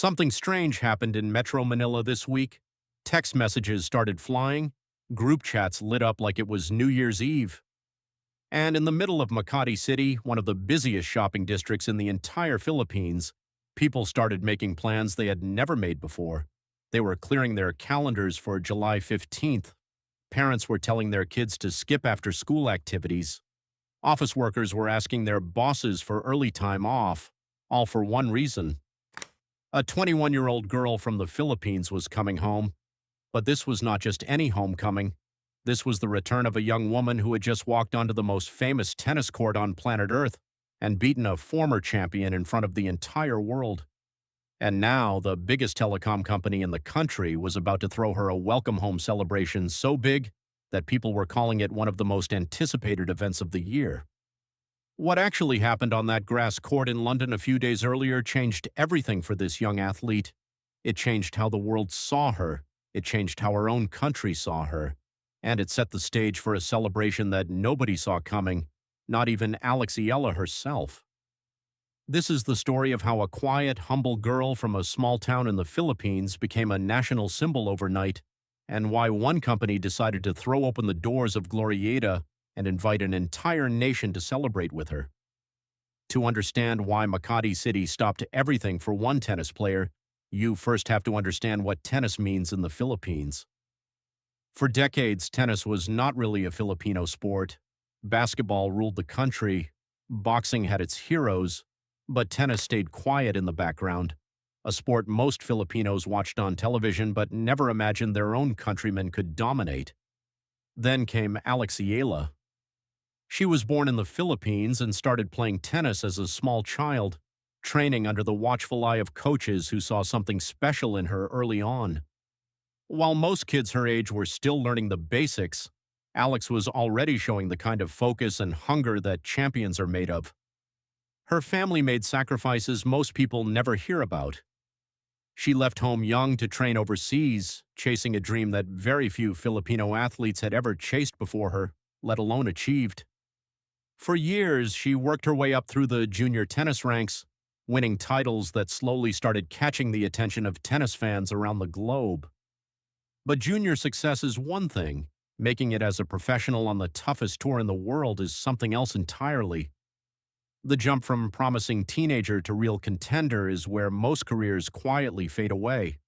Something strange happened in Metro Manila this week. Text messages started flying, group chats lit up like it was New Year's Eve. And in the middle of Makati City, one of the busiest shopping districts in the entire Philippines, people started making plans they had never made before. They were clearing their calendars for July 15th. Parents were telling their kids to skip after-school activities. Office workers were asking their bosses for early time off, all for one reason. A 21-year-old girl from the Philippines was coming home. But this was not just any homecoming. This was the return of a young woman who had just walked onto the most famous tennis court on planet Earth and beaten a former champion in front of the entire world. And now, the biggest telecom company in the country was about to throw her a welcome home celebration so big that people were calling it one of the most anticipated events of the year. What actually happened on that grass court in London a few days earlier changed everything for this young athlete. It changed how the world saw her. It changed how our own country saw her. And it set the stage for a celebration that nobody saw coming, not even Alex Eala herself. This is the story of how a quiet, humble girl from a small town in the Philippines became a national symbol overnight, and why one company decided to throw open the doors of Glorietta and invite an entire nation to celebrate with her. To understand why Makati City stopped everything for one tennis player, you first have to understand what tennis means in the Philippines. For decades, tennis was not really a Filipino sport. Basketball ruled the country, boxing had its heroes, but tennis stayed quiet in the background, a sport most Filipinos watched on television but never imagined their own countrymen could dominate. Then came Alex Eala. She was born in the Philippines and started playing tennis as a small child, training under the watchful eye of coaches who saw something special in her early on. While most kids her age were still learning the basics, Alex was already showing the kind of focus and hunger that champions are made of. Her family made sacrifices most people never hear about. She left home young to train overseas, chasing a dream that very few Filipino athletes had ever chased before her, let alone achieved. For years, she worked her way up through the junior tennis ranks, winning titles that slowly started catching the attention of tennis fans around the globe. But junior success is one thing. Making it as a professional on the toughest tour in the world is something else entirely. The jump from promising teenager to real contender is where most careers quietly fade away.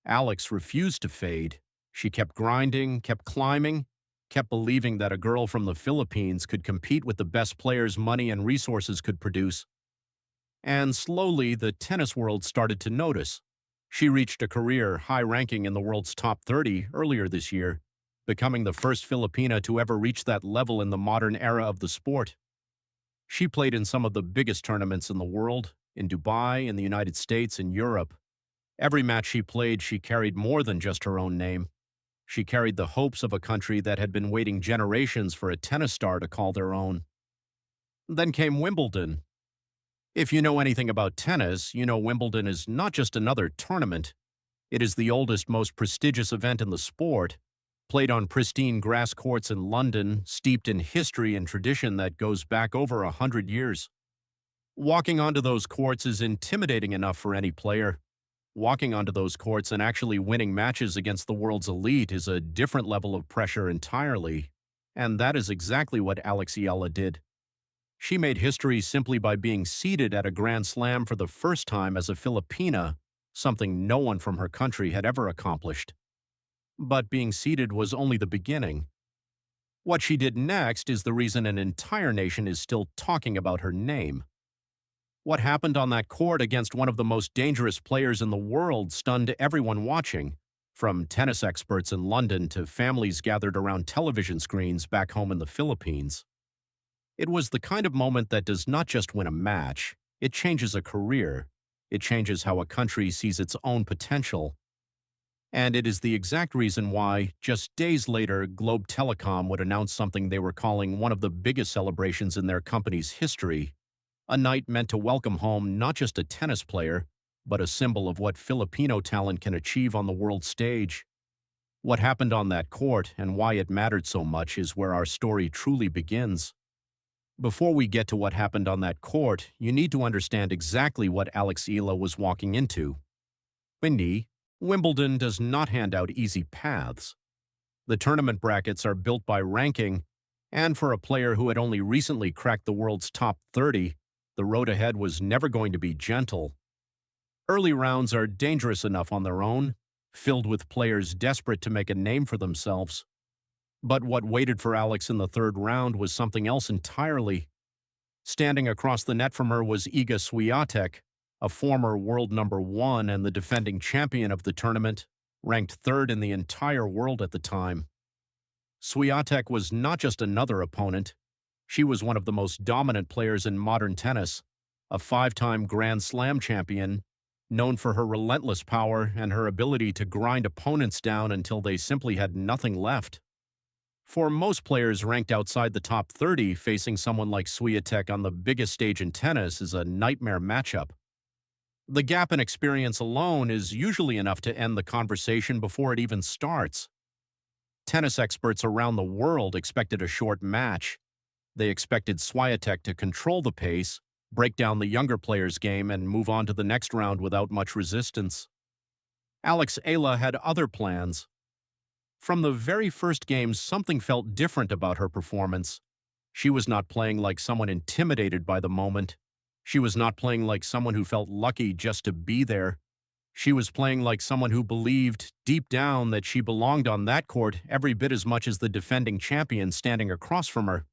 Alex refused to fade. She kept grinding, kept climbing, kept believing that a girl from the Philippines could compete with the best players money and resources could produce. And slowly, the tennis world started to notice. She reached a career high ranking in the world's top 30 earlier this year, becoming the first Filipina to ever reach that level in the modern era of the sport. She played in some of the biggest tournaments in the world, in Dubai, in the United States, and Europe. Every match she played, she carried more than just her own name. She carried the hopes of a country that had been waiting generations for a tennis star to call their own. Then came Wimbledon. If you know anything about tennis, you know Wimbledon is not just another tournament. It is the oldest, most prestigious event in the sport, played on pristine grass courts in London, steeped in history and tradition that goes back over 100 years. Walking onto those courts is intimidating enough for any player. Walking onto those courts and actually winning matches against the world's elite is a different level of pressure entirely, and that is exactly what Alex Eala did. She made history simply by being seeded at a Grand Slam for the first time as a Filipina, something no one from her country had ever accomplished. But being seeded was only the beginning. What she did next is the reason an entire nation is still talking about her name. What happened on that court against one of the most dangerous players in the world stunned everyone watching, from tennis experts in London to families gathered around television screens back home in the Philippines. It was the kind of moment that does not just win a match, it changes a career. It changes how a country sees its own potential. And it is the exact reason why, just days later, Globe Telecom would announce something they were calling one of the biggest celebrations in their company's history, a night meant to welcome home not just a tennis player, but a symbol of what Filipino talent can achieve on the world stage. What happened on that court and why it mattered so much is where our story truly begins. Before we get to what happened on that court, you need to understand exactly what Alex Eala was walking into. Windy, Wimbledon does not hand out easy paths. The tournament brackets are built by ranking, and for a player who had only recently cracked the world's top 30, the road ahead was never going to be gentle. Early rounds are dangerous enough on their own, filled with players desperate to make a name for themselves. But what waited for Alex in the third round was something else entirely. Standing across the net from her was Iga Swiatek, a former world number 1 and the defending champion of the tournament, ranked third in the entire world at the time. Swiatek was not just another opponent. She was one of the most dominant players in modern tennis, a 5-time Grand Slam champion, known for her relentless power and her ability to grind opponents down until they simply had nothing left. For most players ranked outside the top 30, facing someone like Swiatek on the biggest stage in tennis is a nightmare matchup. The gap in experience alone is usually enough to end the conversation before it even starts. Tennis experts around the world expected a short match. They expected Swiatek to control the pace, break down the younger player's game, and move on to the next round without much resistance. Alex Eala had other plans. From the very first game, something felt different about her performance. She was not playing like someone intimidated by the moment. She was not playing like someone who felt lucky just to be there. She was playing like someone who believed, deep down, that she belonged on that court every bit as much as the defending champion standing across from her.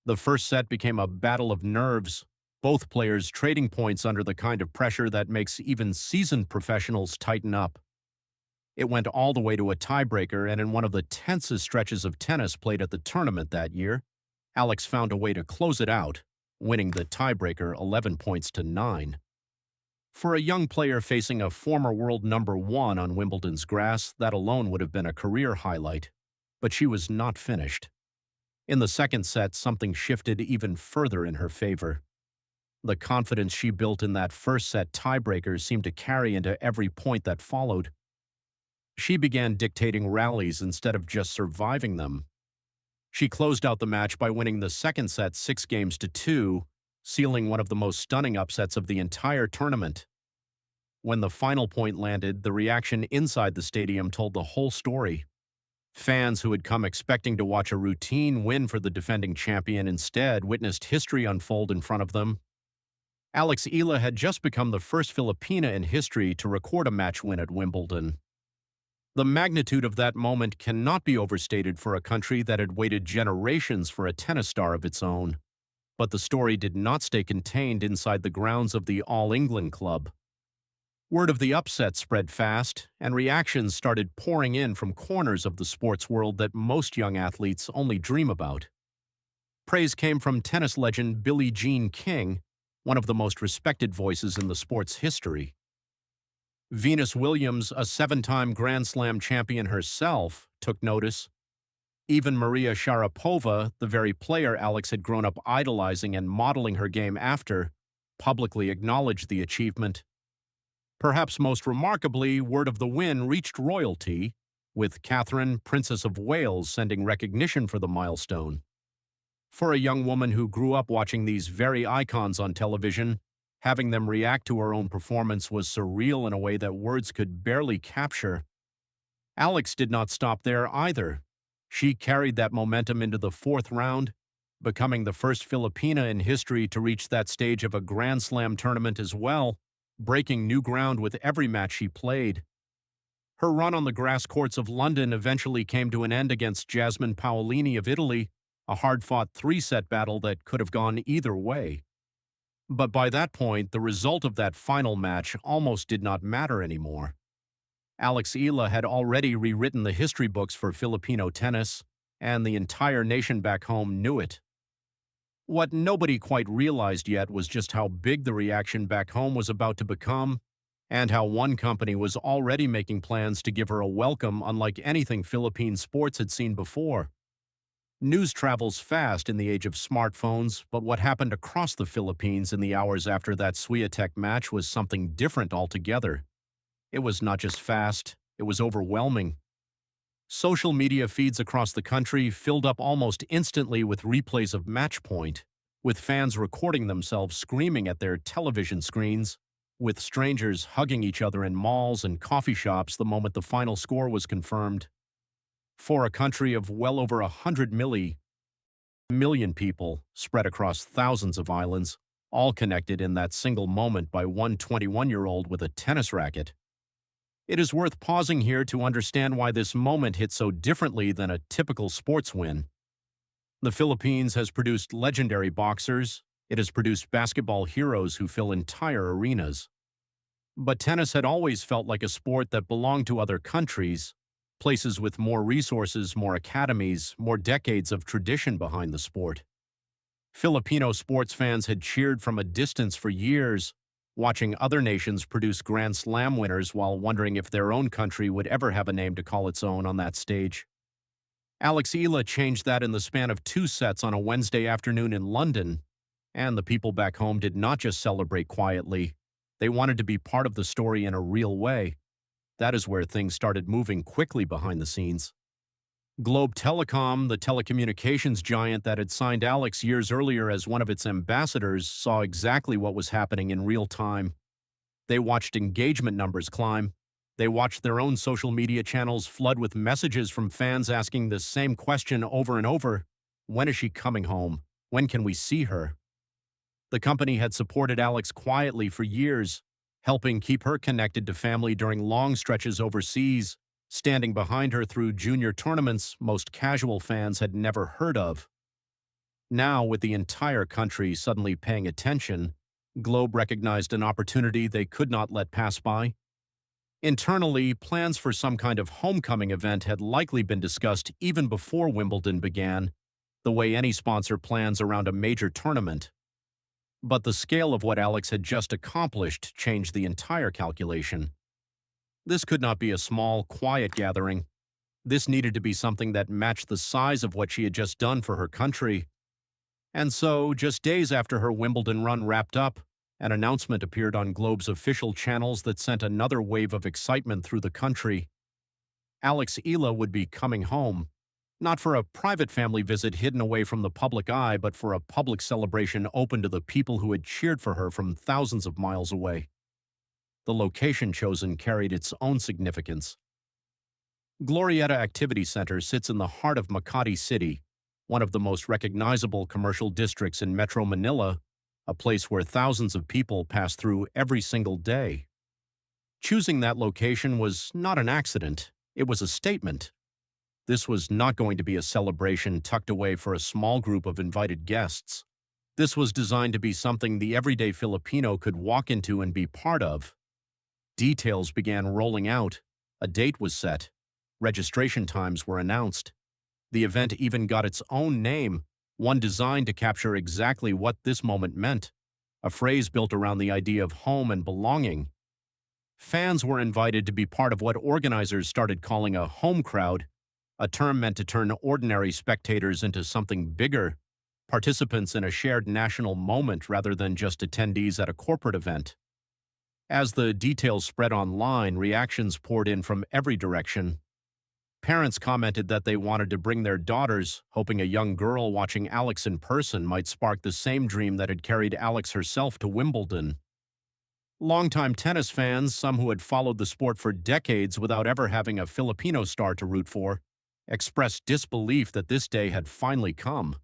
The first set became a battle of nerves, both players trading points under the kind of pressure that makes even seasoned professionals tighten up. It went all the way to a tiebreaker, and in one of the tensest stretches of tennis played at the tournament that year, Alex found a way to close it out, winning the tiebreaker 11 points to 9. For a young player facing a former world number 1 on Wimbledon's grass, that alone would have been a career highlight. But she was not finished. In the second set, something shifted even further in her favor. The confidence she built in that first set tiebreaker seemed to carry into every point that followed. She began dictating rallies instead of just surviving them. She closed out the match by winning the second set 6-2, sealing one of the most stunning upsets of the entire tournament. When the final point landed, the reaction inside the stadium told the whole story. Fans who had come expecting to watch a routine win for the defending champion instead witnessed history unfold in front of them. Alex Eala had just become the first Filipina in history to record a match win at Wimbledon. The magnitude of that moment cannot be overstated for a country that had waited generations for a tennis star of its own. But the story did not stay contained inside the grounds of the All England Club. Word of the upset spread fast, and reactions started pouring in from corners of the sports world that most young athletes only dream about. Praise came from tennis legend Billie Jean King, one of the most respected voices in the sport's history. Venus Williams, a 7-time Grand Slam champion herself, took notice. Even Maria Sharapova, the very player Alex had grown up idolizing and modeling her game after, publicly acknowledged the achievement. Perhaps most remarkably, word of the win reached royalty, with Catherine, Princess of Wales, sending recognition for the milestone. For a young woman who grew up watching these very icons on television, having them react to her own performance was surreal in a way that words could barely capture. Alex did not stop there either. She carried that momentum into the fourth round, becoming the first Filipina in history to reach that stage of a Grand Slam tournament as well, breaking new ground with every match she played. Her run on the grass courts of London eventually came to an end against Jasmine Paolini of Italy, a hard-fought 3-set battle that could have gone either way. But by that point, the result of that final match almost did not matter anymore. Alex Eala had already rewritten the history books for Filipino tennis, and the entire nation back home knew it. What nobody quite realized yet was just how big the reaction back home was about to become, and how one company was already making plans to give her a welcome unlike anything Philippine sports had seen before. News travels fast in the age of smartphones, but what happened across the Philippines in the hours after that Swiatek match was something different altogether. It was not just fast, it was overwhelming. Social media feeds across the country filled up almost instantly with replays of match point, with fans recording themselves screaming at their television screens, with strangers hugging each other in malls and coffee shops the moment the final score was confirmed. For a country of well over 100 million people spread across thousands of islands, all connected in that single moment by one 21-year-old with a tennis racket. It is worth pausing here to understand why this moment hit so differently than a typical sports win. The Philippines has produced legendary boxers. It has produced basketball heroes who fill entire arenas. But tennis had always felt like a sport that belonged to other countries, places with more resources, more academies, more decades of tradition behind the sport. Filipino sports fans had cheered from a distance for years, watching other nations produce Grand Slam winners while wondering if their own country would ever have a name to call its own on that stage. Alex Eala changed that in the span of 2 sets on a Wednesday afternoon in London, and the people back home did not just celebrate quietly. They wanted to be part of the story in a real way. That is where things started moving quickly behind the scenes. Globe Telecom, the telecommunications giant that had signed Alex years earlier as one of its ambassadors, saw exactly what was happening in real time. They watched engagement numbers climb. They watched their own social media channels flood with messages from fans asking the same question over and over: when is she coming home? When can we see her? The company had supported Alex quietly for years, helping keep her connected to family during long stretches overseas, standing behind her through junior tournaments most casual fans had never heard of. Now, with the entire country suddenly paying attention, Globe recognized an opportunity they could not let pass by. Internally, plans for some kind of homecoming event had likely been discussed even before Wimbledon began, the way any sponsor plans around a major tournament. But the scale of what Alex had just accomplished changed the entire calculation. This could not be a small, quiet gathering. This needed to be something that matched the size of what she had just done for her country. And so, just days after her Wimbledon run wrapped up, an announcement appeared on Globe's official channels that sent another wave of excitement through the country. Alex Eala would be coming home, not for a private family visit hidden away from the public eye, but for a public celebration open to the people who had cheered for her from thousands of miles away. The location chosen carried its own significance. Glorietta Activity Center sits in the heart of Makati City, one of the most recognizable commercial districts in Metro Manila, a place where thousands of people pass through every single day. Choosing that location was not an accident, it was a statement. This was not going to be a celebration tucked away for a small group of invited guests. This was designed to be something the everyday Filipino could walk into and be part of. Details began rolling out. A date was set. Registration times were announced. The event even got its own name, one designed to capture exactly what this moment meant, a phrase built around the idea of home and belonging. Fans were invited to be part of what organizers started calling a home crowd, a term meant to turn ordinary spectators into something bigger, participants in a shared national moment rather than just attendees at a corporate event. As the details spread online, reactions poured in from every direction. Parents commented that they wanted to bring their daughters, hoping a young girl watching Alex in person might spark the same dream that had carried Alex herself to Wimbledon. Longtime tennis fans, some who had followed the sport for decades without ever having a Filipino star to root for, expressed disbelief that this day had finally come.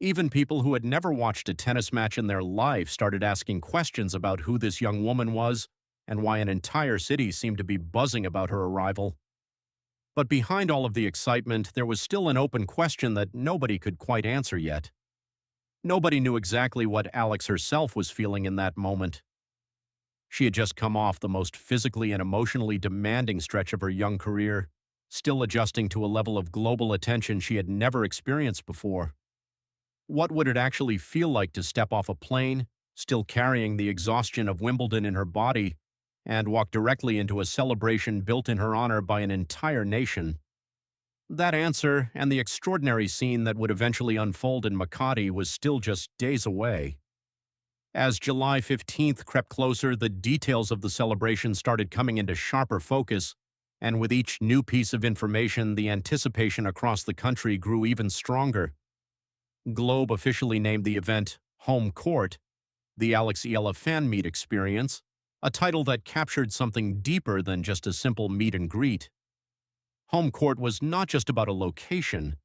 Even people who had never watched a tennis match in their life started asking questions about who this young woman was and why an entire city seemed to be buzzing about her arrival. But behind all of the excitement, there was still an open question that nobody could quite answer yet. Nobody knew exactly what Alex herself was feeling in that moment. She had just come off the most physically and emotionally demanding stretch of her young career, still adjusting to a level of global attention she had never experienced before. What would it actually feel like to step off a plane, still carrying the exhaustion of Wimbledon in her body, and walk directly into a celebration built in her honor by an entire nation? That answer, and the extraordinary scene that would eventually unfold in Makati, was still just days away. As July 15th crept closer, the details of the celebration started coming into sharper focus, and with each new piece of information, the anticipation across the country grew even stronger. Globe officially named the event Home Court, the Alex Eala Fan Meet Experience, a title that captured something deeper than just a simple meet and greet. Home court was not just about a location,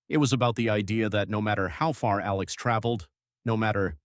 it was about the idea that no matter how far Alex traveled, no matter